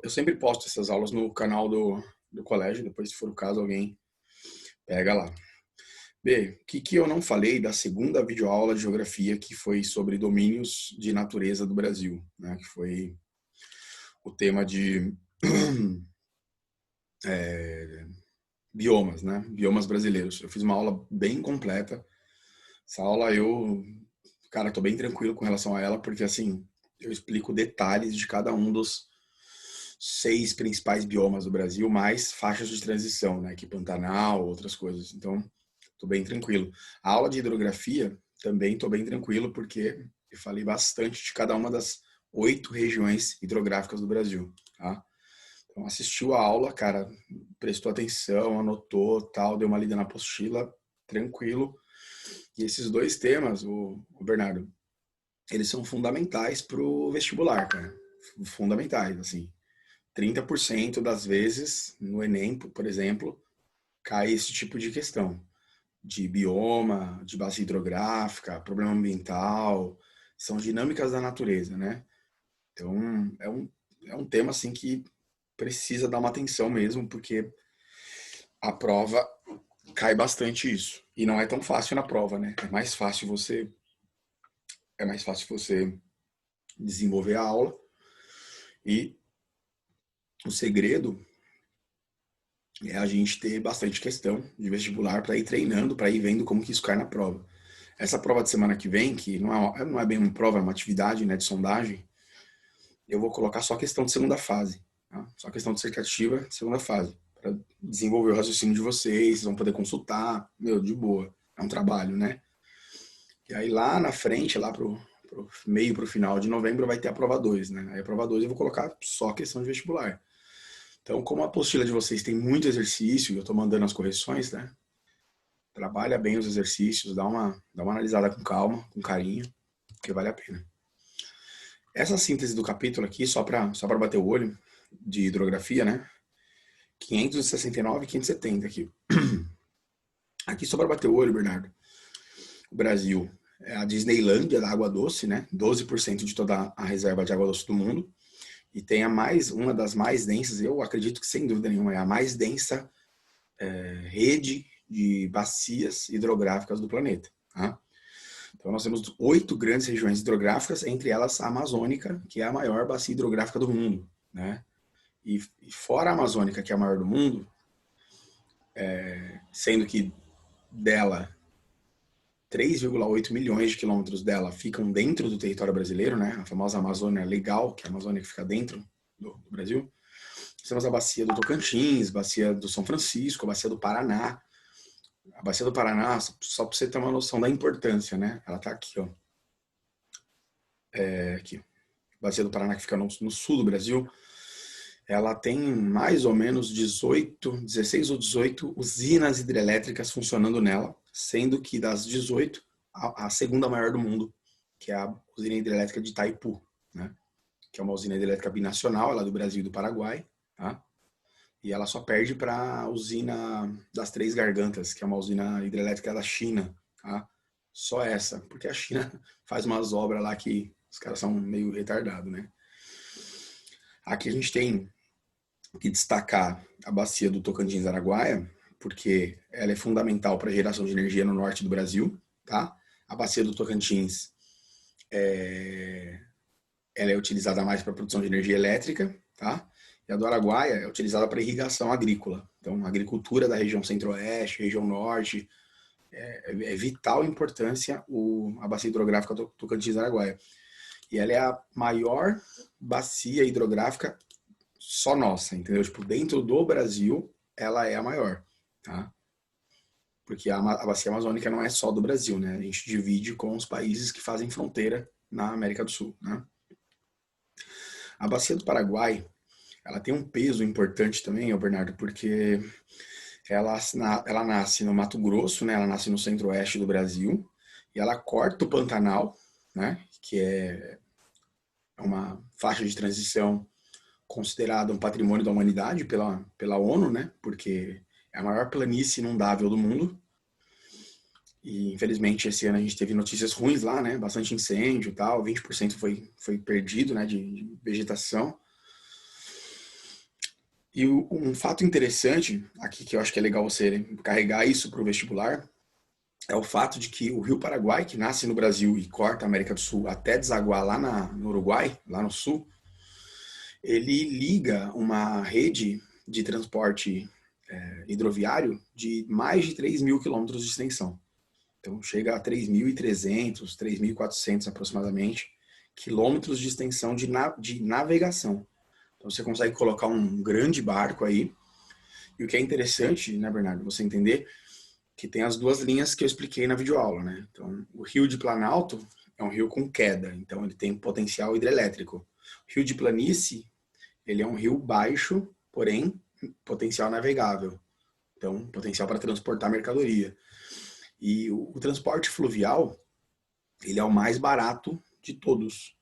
Eu sempre posto essas aulas no canal do colégio, depois, se for o caso, alguém pega lá. B, o que eu não falei da segunda videoaula de geografia, que foi sobre domínios de natureza do Brasil, né? Que foi o tema de biomas, né? Biomas brasileiros. Eu fiz uma aula bem completa. Essa aula cara, tô bem tranquilo com relação a ela, porque assim, eu explico detalhes de cada um dos 6 principais biomas do Brasil, mais faixas de transição, né? Que Pantanal, outras coisas. Então, tô bem tranquilo. A aula de hidrografia também tô bem tranquilo, porque eu falei bastante de cada uma das 8 regiões hidrográficas do Brasil, tá? Então, assistiu a aula, cara, prestou atenção, anotou, tal, deu uma lida na apostila, tranquilo. E esses dois temas, o Bernardo, eles são fundamentais pro vestibular, cara. Fundamentais, assim. 30% das vezes, no Enem, por exemplo, cai esse tipo de questão. De bioma, de base hidrográfica, problema ambiental, são dinâmicas da natureza, né? Então, é um tema, assim, que precisa dar uma atenção mesmo, porque a prova cai bastante isso. E não é tão fácil na prova, né? É mais fácil você desenvolver a aula e o segredo é a gente ter bastante questão de vestibular para ir treinando, para ir vendo como que isso cai na prova. Essa prova de semana que vem, que não é bem uma prova, é uma atividade, né, de sondagem, eu vou colocar só questão de segunda fase, tá? Só questão dissertativa de segunda fase, para desenvolver o raciocínio de vocês vão poder consultar, meu, de boa. É um trabalho, né? E aí lá na frente, lá pro meio, pro final de novembro, vai ter a prova 2, né? Aí a prova 2 eu vou colocar só questão de vestibular. Então, como a apostila de vocês tem muito exercício e eu estou mandando as correções, né? Trabalha bem os exercícios, dá uma analisada com calma, com carinho, porque vale a pena. Essa síntese do capítulo aqui, só para bater o olho, de hidrografia, né? 569 e 570 aqui. Aqui só para bater o olho, Bernardo. O Brasil é a Disneylândia da água doce, né? 12% de toda a reserva de água doce do mundo. E tem uma das mais densas, eu acredito que sem dúvida nenhuma, é a mais densa rede de bacias hidrográficas do planeta. Tá? Então nós temos 8 grandes regiões hidrográficas, entre elas a Amazônica, que é a maior bacia hidrográfica do mundo. Né? E fora a Amazônica, que é a maior do mundo, sendo que dela 3,8 milhões de quilômetros dela ficam dentro do território brasileiro, né? A famosa Amazônia Legal, que é a Amazônia que fica dentro do Brasil. Temos a bacia do Tocantins, bacia do São Francisco, a bacia do Paraná. A bacia do Paraná, só para você ter uma noção da importância, né? Ela tá aqui, ó. Aqui. A bacia do Paraná que fica no sul do Brasil. Ela tem mais ou menos 16 ou 18 usinas hidrelétricas funcionando nela, sendo que das 18, a segunda maior do mundo, que é a usina hidrelétrica de Itaipu, né? Que é uma usina hidrelétrica binacional, ela é do Brasil e do Paraguai, tá? E ela só perde para a usina das Três Gargantas, que é uma usina hidrelétrica da China, tá? Só essa, porque a China faz umas obras lá que os caras são meio retardados, né? Aqui a gente tem que destacar a bacia do Tocantins-Araguaia, porque ela é fundamental para a geração de energia no norte do Brasil, tá? A bacia do Tocantins ela é utilizada mais para produção de energia elétrica, tá? E a do Araguaia é utilizada para irrigação agrícola. Então, a agricultura da região centro-oeste, região norte, é vital importância a bacia hidrográfica do Tocantins-Araguaia. E ela é a maior bacia hidrográfica só nossa, entendeu? Tipo, dentro do Brasil, ela é a maior, tá? Porque a bacia amazônica não é só do Brasil, né? A gente divide com os países que fazem fronteira na América do Sul, né? A bacia do Paraguai, ela tem um peso importante também, Bernardo, porque ela nasce no Mato Grosso, né? Ela nasce no centro-oeste do Brasil e ela corta o Pantanal, né? Que é uma faixa de transição considerada um patrimônio da humanidade pela ONU, né? Porque é a maior planície inundável do mundo. E infelizmente esse ano a gente teve notícias ruins lá, né? Bastante incêndio e tal, 20% foi perdido, né? De vegetação. E um fato interessante aqui, que eu acho que é legal você carregar isso para o vestibular, é o fato de que o Rio Paraguai, que nasce no Brasil e corta a América do Sul até desaguar lá no Uruguai, lá no sul, ele liga uma rede de transporte hidroviário de mais de 3.000 quilômetros de extensão. Então chega a 3.300, 3.400 aproximadamente quilômetros de extensão de navegação. Então você consegue colocar um grande barco aí. E o que é interessante, né, Bernardo, você entender que tem as duas linhas que eu expliquei na videoaula, né? Então, o rio de Planalto é um rio com queda, então ele tem potencial hidrelétrico. O rio de Planície, ele é um rio baixo, porém potencial navegável. Então, potencial para transportar mercadoria. E o transporte fluvial, ele é o mais barato de todos.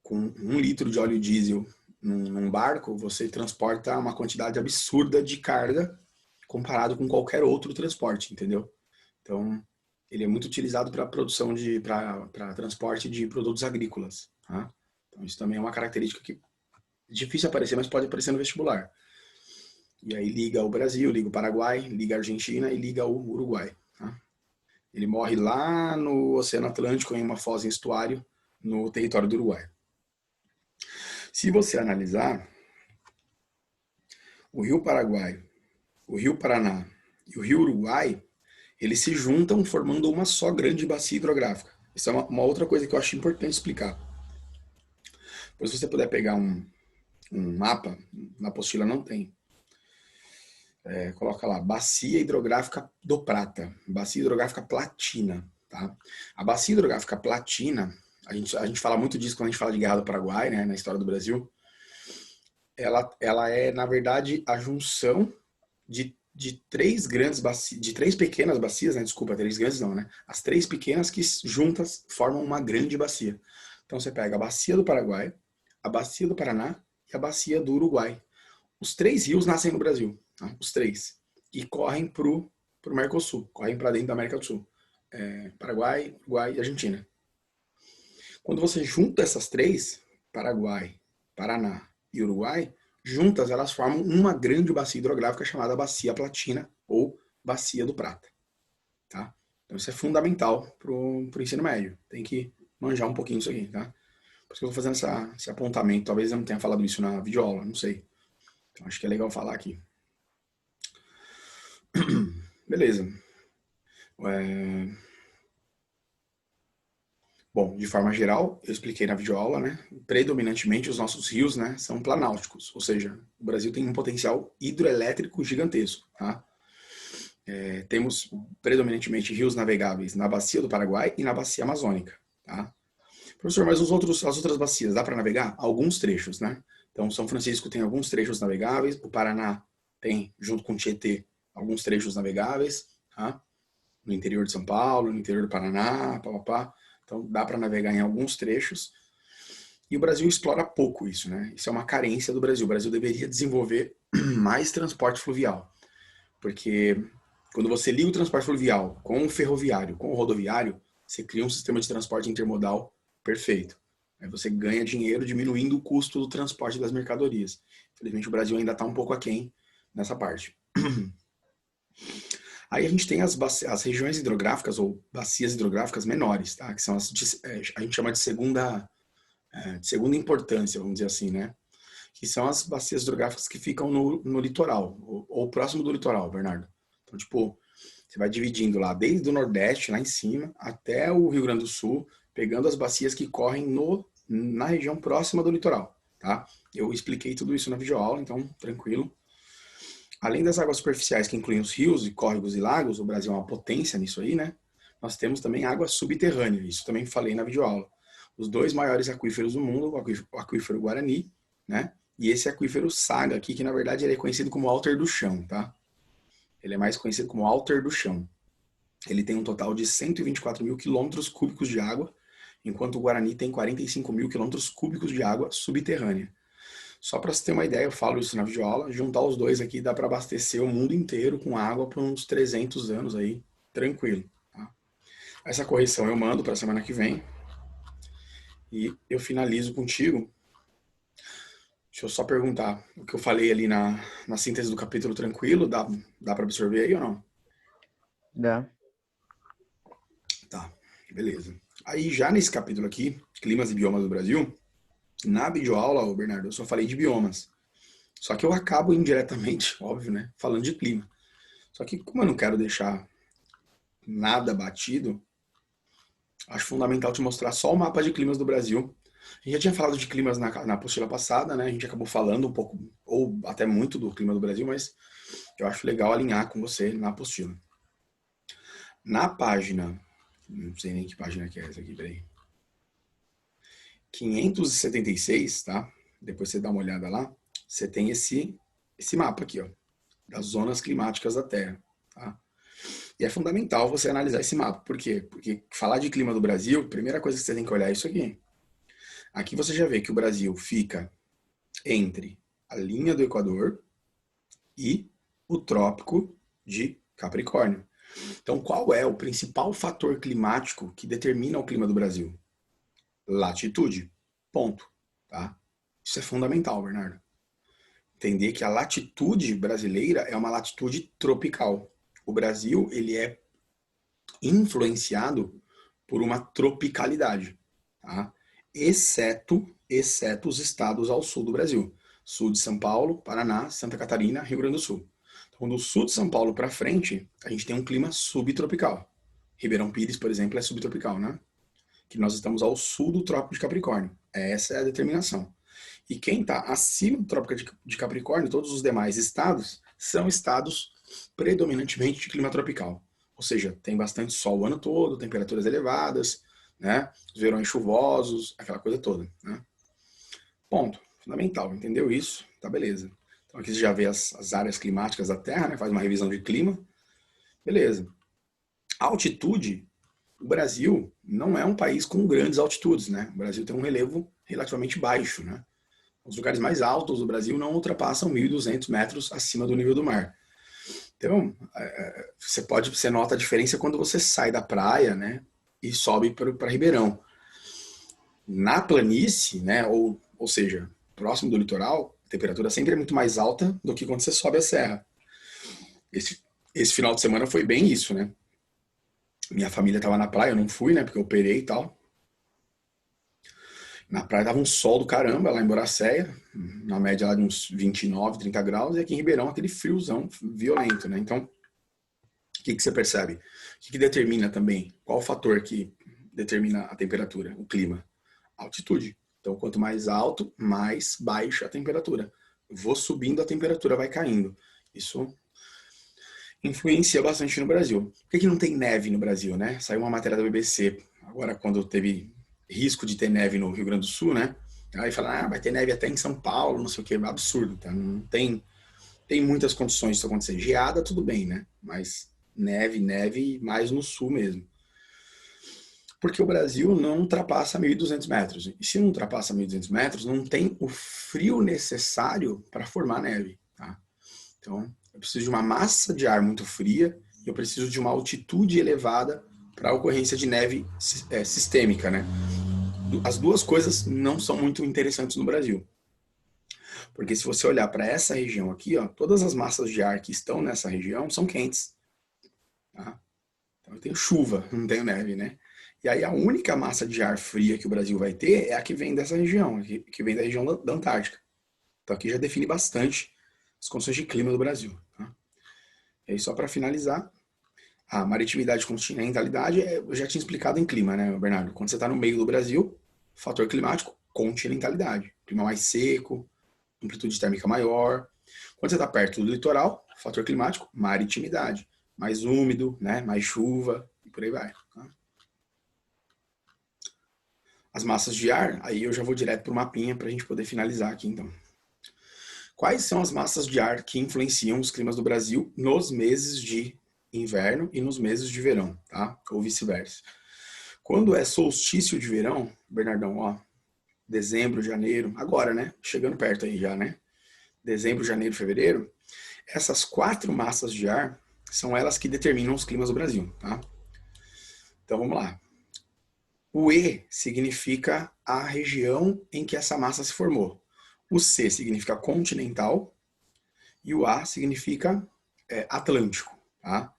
Com 1 litro de óleo diesel num barco, você transporta uma quantidade absurda de carga comparado com qualquer outro transporte, entendeu? Então, ele é muito utilizado para produção para transporte de produtos agrícolas. Tá? Então, isso também é uma característica que é difícil aparecer, mas pode aparecer no vestibular. E aí liga o Brasil, liga o Paraguai, liga a Argentina e liga o Uruguai. Tá? Ele morre lá no Oceano Atlântico, em uma foz em estuário, no território do Uruguai. Se você analisar, o Rio Paraguai, o Rio Paraná e o Rio Uruguai, eles se juntam formando uma só grande bacia hidrográfica. Isso é uma outra coisa que eu acho importante explicar. Pois se você puder pegar um mapa, na apostila não tem, coloca lá, Bacia Hidrográfica do Prata, Bacia Hidrográfica Platina. Tá? A Bacia Hidrográfica Platina, a gente fala muito disso quando a gente fala de Guerra do Paraguai, né, na história do Brasil, ela é, na verdade, a junção de três grandes bacias, de três pequenas bacias, né? Desculpa, três grandes não, né? As três pequenas que juntas formam uma grande bacia. Então você pega a bacia do Paraguai, a bacia do Paraná e a bacia do Uruguai. Os três rios nascem no Brasil, tá? Os três. E correm pro Mercosul, correm para dentro da América do Sul. Paraguai, Uruguai e Argentina. Quando você junta essas três, Paraguai, Paraná e Uruguai, juntas elas formam uma grande bacia hidrográfica chamada Bacia Platina ou Bacia do Prata. Tá? Então isso é fundamental para o ensino médio. Tem que manjar um pouquinho disso aqui. Tá? Por isso que eu estou fazendo esse apontamento. Talvez eu não tenha falado isso na videoaula, não sei. Então acho que é legal falar aqui. Beleza. Bom, de forma geral, eu expliquei na videoaula, né? Predominantemente os nossos rios, né, são planáuticos, ou seja, o Brasil tem um potencial hidroelétrico gigantesco, tá? Temos predominantemente rios navegáveis na bacia do Paraguai e na bacia amazônica, tá? Professor, mas as outras bacias, dá para navegar? Alguns trechos, né? Então, São Francisco tem alguns trechos navegáveis, o Paraná tem, junto com o Tietê, alguns trechos navegáveis, tá? No interior de São Paulo, no interior do Paraná, papapá. Então, dá para navegar em alguns trechos. E o Brasil explora pouco isso, né? Isso é uma carência do Brasil. O Brasil deveria desenvolver mais transporte fluvial. Porque quando você liga o transporte fluvial com o ferroviário, com o rodoviário, você cria um sistema de transporte intermodal perfeito. Aí você ganha dinheiro diminuindo o custo do transporte das mercadorias. Infelizmente, o Brasil ainda está um pouco aquém nessa parte. Aí a gente tem as regiões hidrográficas ou bacias hidrográficas menores, tá? Que são a gente chama de segunda importância, vamos dizer assim, né? Que são as bacias hidrográficas que ficam no litoral, ou próximo do litoral, Bernardo. Então, tipo, você vai dividindo lá, desde o Nordeste, lá em cima, até o Rio Grande do Sul, pegando as bacias que correm na região próxima do litoral, tá? Eu expliquei tudo isso na videoaula, então, tranquilo. Além das águas superficiais que incluem os rios e córregos e lagos, o Brasil é uma potência nisso aí, né? Nós temos também água subterrânea, isso também falei na videoaula. Os dois maiores aquíferos do mundo, o aquífero Guarani, né? E esse aquífero Saga aqui, que na verdade ele é conhecido como Alter do Chão, tá? Ele é mais conhecido como Alter do Chão. Ele tem um total de 124 mil quilômetros cúbicos de água, enquanto o Guarani tem 45 mil quilômetros cúbicos de água subterrânea. Só para você ter uma ideia, eu falo isso na videoaula, juntar os dois aqui dá para abastecer o mundo inteiro com água por uns 300 anos aí, tranquilo. Tá? Essa correção eu mando para a semana que vem e eu finalizo contigo Deixa eu só perguntar, o que eu falei ali na síntese do capítulo tranquilo, dá para absorver aí ou não? Dá. Tá, beleza. Aí já nesse capítulo aqui, climas e biomas do Brasil, na videoaula, ô Bernardo, eu só falei de biomas. Só que eu acabo indiretamente, óbvio, né, falando de clima. Só que como eu não quero deixar nada batido, acho fundamental te mostrar só o mapa de climas do Brasil. A gente já tinha falado de climas na apostila passada, né? A gente acabou falando um pouco, ou até muito do clima do Brasil, mas eu acho legal alinhar com você na apostila. Na página, não sei nem que página que é essa aqui, peraí. 576, tá? Depois você dá uma olhada lá. Você tem esse mapa aqui, ó, das zonas climáticas da Terra, tá? E é fundamental você analisar esse mapa. Por quê? Porque falar de clima do Brasil, a primeira coisa que você tem que olhar é isso aqui. Aqui você já vê que o Brasil fica entre a linha do Equador e o Trópico de Capricórnio. Então, qual é o principal fator climático que determina o clima do Brasil? Latitude. Ponto. Tá? Isso é fundamental, Bernardo. Entender que a latitude brasileira é uma latitude tropical. O Brasil, ele é influenciado por uma tropicalidade, tá? exceto os estados ao sul do Brasil. Sul de São Paulo, Paraná, Santa Catarina, Rio Grande do Sul. Então, do sul de São Paulo para frente, a gente tem um clima subtropical. Ribeirão Pires, por exemplo, é subtropical, né? Que nós estamos ao sul do Trópico de Capricórnio. Essa é a determinação. E quem está acima do Trópico de Capricórnio, todos os demais estados, são estados predominantemente de clima tropical. Ou seja, tem bastante sol o ano todo, temperaturas elevadas, né? Os verões chuvosos, aquela coisa toda. Né? Ponto. Fundamental. Entendeu isso? Tá beleza. Então aqui você já vê as áreas climáticas da Terra, né? Faz uma revisão de clima. Beleza. A altitude, o Brasil não é um país com grandes altitudes, né? O Brasil tem um relevo relativamente baixo, né? Os lugares mais altos do Brasil não ultrapassam 1.200 metros acima do nível do mar. Então, você nota a diferença quando você sai da praia, né, e sobe para Ribeirão. Na planície, né, ou seja, próximo do litoral, a temperatura sempre é muito mais alta do que quando você sobe a serra. Esse final de semana foi bem isso, né? Minha família estava na praia, eu não fui, né, porque eu operei e tal. Na praia tava um sol do caramba, lá em Boracéia, na média lá de uns 29, 30 graus, e aqui em Ribeirão aquele friozão violento, né? Então, o que você percebe? O que determina também? Qual o fator que determina a temperatura, o clima? A altitude. Então, quanto mais alto, mais baixa a temperatura. Vou subindo, a temperatura vai caindo. Isso influencia bastante no Brasil. Por que não tem neve no Brasil, né? Saiu uma matéria da BBC, agora quando teve risco de ter neve no Rio Grande do Sul, né? Aí fala, vai ter neve até em São Paulo, não sei o que, absurdo, tá? Não tem muitas condições disso acontecer. Geada, tudo bem, né? Mas neve mais no sul mesmo. Porque o Brasil não ultrapassa 1.200 metros. E se não ultrapassa 1.200 metros, não tem o frio necessário para formar neve. Tá? Então, eu preciso de uma massa de ar muito fria e eu preciso de uma altitude elevada para a ocorrência de neve sistêmica. Né? As duas coisas não são muito interessantes no Brasil. Porque se você olhar para essa região aqui, ó, todas as massas de ar que estão nessa região são quentes. Tá? Então eu tenho chuva, não tenho neve, né? E aí a única massa de ar fria que o Brasil vai ter é a que vem dessa região, que vem da região da Antártica. Então aqui já define bastante as condições de clima do Brasil. Tá? E aí só para finalizar, a maritimidade e continentalidade eu já tinha explicado em clima, né, Bernardo? Quando você está no meio do Brasil, fator climático, continentalidade. Clima mais seco, amplitude térmica maior. Quando você está perto do litoral, fator climático, maritimidade. Mais úmido, né? Mais chuva e por aí vai. Tá? As massas de ar, aí eu já vou direto para o mapinha para a gente poder finalizar aqui então. Quais são as massas de ar que influenciam os climas do Brasil nos meses de inverno e nos meses de verão, tá? Ou vice-versa. Quando é solstício de verão, Bernardão, ó, dezembro, janeiro, agora, né? Chegando perto aí já, né? Dezembro, janeiro, fevereiro, essas 4 massas de ar são elas que determinam os climas do Brasil, tá? Então vamos lá. O E significa a região em que essa massa se formou. O C significa continental e o A significa Atlântico, tá?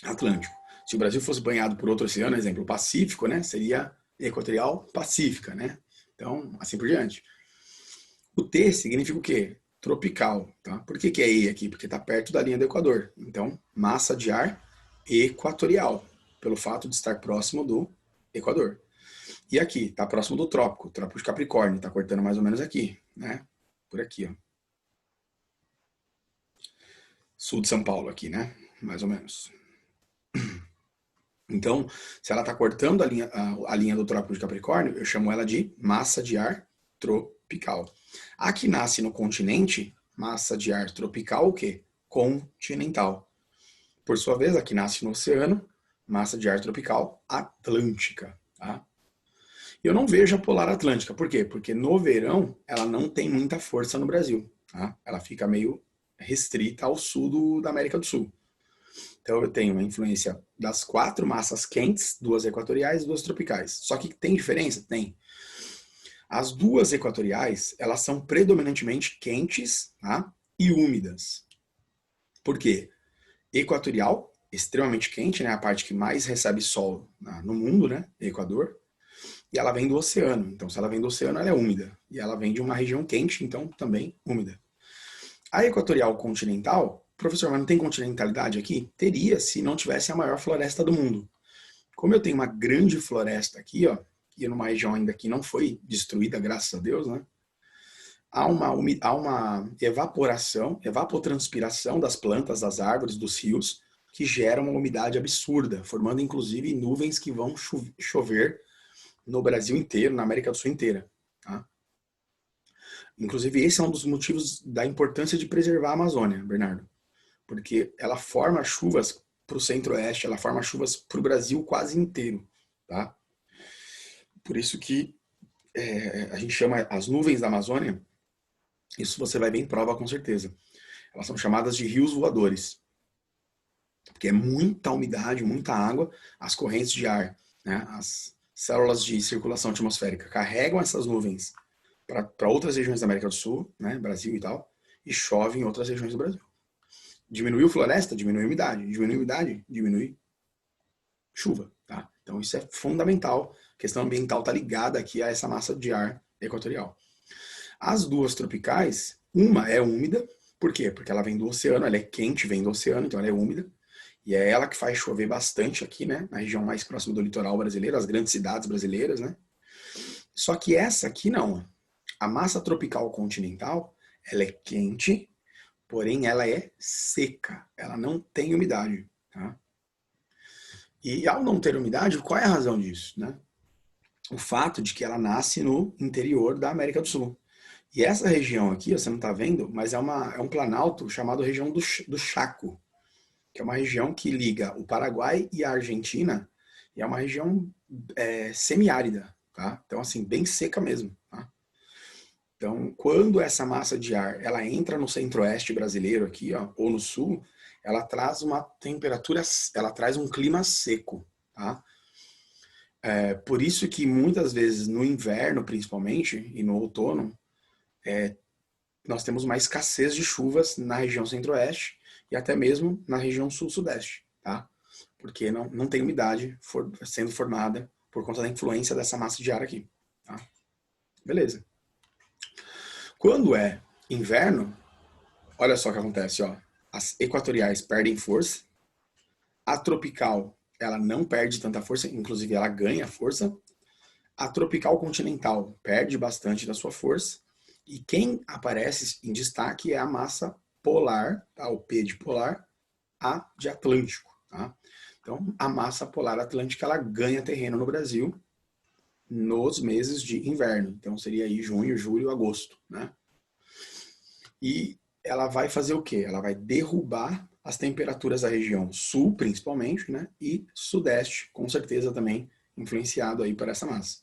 Atlântico. Se o Brasil fosse banhado por outro oceano, exemplo, o Pacífico, né, seria equatorial pacífica, né? Então, assim por diante. O T significa o quê? Tropical, tá? Por que é E aqui? Porque está perto da linha do Equador. Então, massa de ar equatorial, pelo fato de estar próximo do Equador. E aqui, está próximo do trópico, trópico de Capricórnio, está cortando mais ou menos aqui, né? Por aqui, ó. Sul de São Paulo aqui, né? Mais ou menos. Então, se ela está cortando a linha do Trópico de Capricórnio, eu chamo ela de massa de ar tropical. A que nasce no continente, massa de ar tropical, o quê? Continental. Por sua vez, a que nasce no oceano, massa de ar tropical atlântica. Tá? Eu não vejo a polar atlântica. Por quê? Porque no verão ela não tem muita força no Brasil. Tá? Ela fica meio restrita ao sul da América do Sul. Então eu tenho uma influência das 4 massas quentes, 2 equatoriais e 2 tropicais. Só que tem diferença? Tem. As 2 equatoriais, elas são predominantemente quentes, tá? E úmidas. Por quê? Equatorial, extremamente quente, né? A parte que mais recebe sol no mundo, né? Equador. E ela vem do oceano. Então, se ela vem do oceano, ela é úmida. E ela vem de uma região quente, então também úmida. A equatorial continental, professor, mas não tem continentalidade aqui? Teria se não tivesse a maior floresta do mundo. Como eu tenho uma grande floresta aqui, ó, e numa região ainda que não foi destruída, graças a Deus, né? Há uma evaporação, evapotranspiração das plantas, das árvores, dos rios, que gera uma umidade absurda, formando inclusive nuvens que vão chover no Brasil inteiro, na América do Sul inteira. Tá? Inclusive, esse é um dos motivos da importância de preservar a Amazônia, Bernardo. Porque ela forma chuvas para o centro-oeste, ela forma chuvas para o Brasil quase inteiro. Tá? Por isso que a gente chama as nuvens da Amazônia, isso você vai ver em prova com certeza. Elas são chamadas de rios voadores. Porque é muita umidade, muita água, as correntes de ar, né, as células de circulação atmosférica carregam essas nuvens para outras regiões da América do Sul, né, Brasil e tal, e chove em outras regiões do Brasil. Diminuiu floresta, diminui umidade. Diminui umidade, diminui chuva. Tá? Então isso é fundamental. A questão ambiental está ligada aqui a essa massa de ar equatorial. As 2 tropicais, uma é úmida. Por quê? Porque ela vem do oceano, ela é quente, vem do oceano, então ela é úmida. E é ela que faz chover bastante aqui, né? Na região mais próxima do litoral brasileiro, as grandes cidades brasileiras, né? Só que essa aqui não. A massa tropical continental, ela é quente, porém ela é seca. Ela não tem umidade, tá? E ao não ter umidade, qual é a razão disso, né? O fato de que ela nasce no interior da América do Sul. E essa região aqui, você não está vendo, mas é um planalto chamado região do Chaco, que é uma região que liga o Paraguai e a Argentina, e é uma região semiárida, tá? Então, assim, bem seca mesmo, tá? Então, quando essa massa de ar, ela entra no centro-oeste brasileiro aqui, ó, ou no sul, ela traz uma temperatura, ela traz um clima seco, tá? Por isso que muitas vezes no inverno, principalmente, e no outono, nós temos uma escassez de chuvas na região centro-oeste e até mesmo na região sul-sudeste, tá? Porque não tem umidade sendo formada por conta da influência dessa massa de ar aqui, tá? Beleza. Quando é inverno, olha só o que acontece, ó. As equatoriais perdem força, a tropical, ela não perde tanta força, inclusive ela ganha força, a tropical continental perde bastante da sua força, e quem aparece em destaque é a massa polar, tá? O P de polar, A de Atlântico. Tá? Então, a massa polar atlântica ela ganha terreno no Brasil nos meses de inverno. Então, seria aí junho, julho, agosto. Né? E ela vai fazer o quê? Ela vai derrubar as temperaturas da região sul, principalmente, né? E sudeste, com certeza também influenciado aí por essa massa.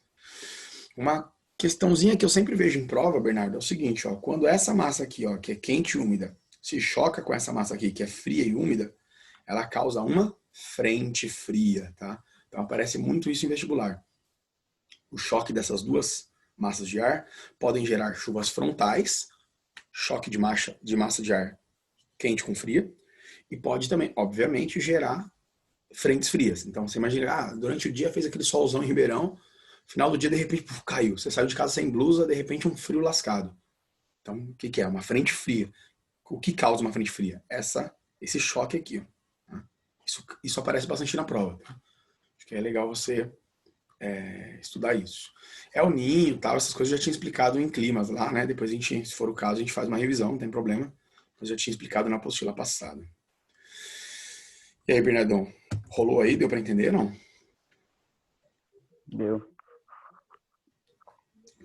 Uma questãozinha que eu sempre vejo em prova, Bernardo, é o seguinte, ó, quando essa massa aqui, ó, que é quente e úmida, se choca com essa massa aqui, que é fria e úmida, ela causa uma frente fria, tá? Então aparece muito isso em vestibular. O choque dessas duas massas de ar, podem gerar chuvas frontais, choque de massa de ar quente com fria, e pode também, obviamente, gerar frentes frias. Então, você imagina, durante o dia fez aquele solzão em Ribeirão, final do dia, de repente, caiu. Você saiu de casa sem blusa, de repente, um frio lascado. Então, o que é? Uma frente fria. O que causa uma frente fria? Esse choque aqui. Ó, tá? Isso aparece bastante na prova. Tá? Acho que é legal você estudar isso. É o ninho, tal, essas coisas eu já tinha explicado em climas lá, né? Depois a gente, se for o caso, a gente faz uma revisão, não tem problema. Mas já tinha explicado na apostila passada. E aí, Bernardão, rolou aí? Deu para entender, não? Deu.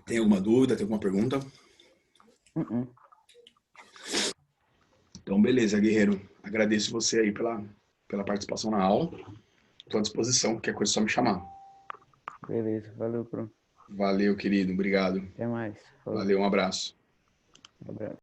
Tem alguma dúvida, tem alguma pergunta? Então, beleza, guerreiro. Agradeço você aí pela participação na aula. Estou à disposição, qualquer coisa é só me chamar. Beleza, valeu, Bruno. Valeu, querido. Obrigado. Até mais. Falou. Valeu, um abraço. Um abraço.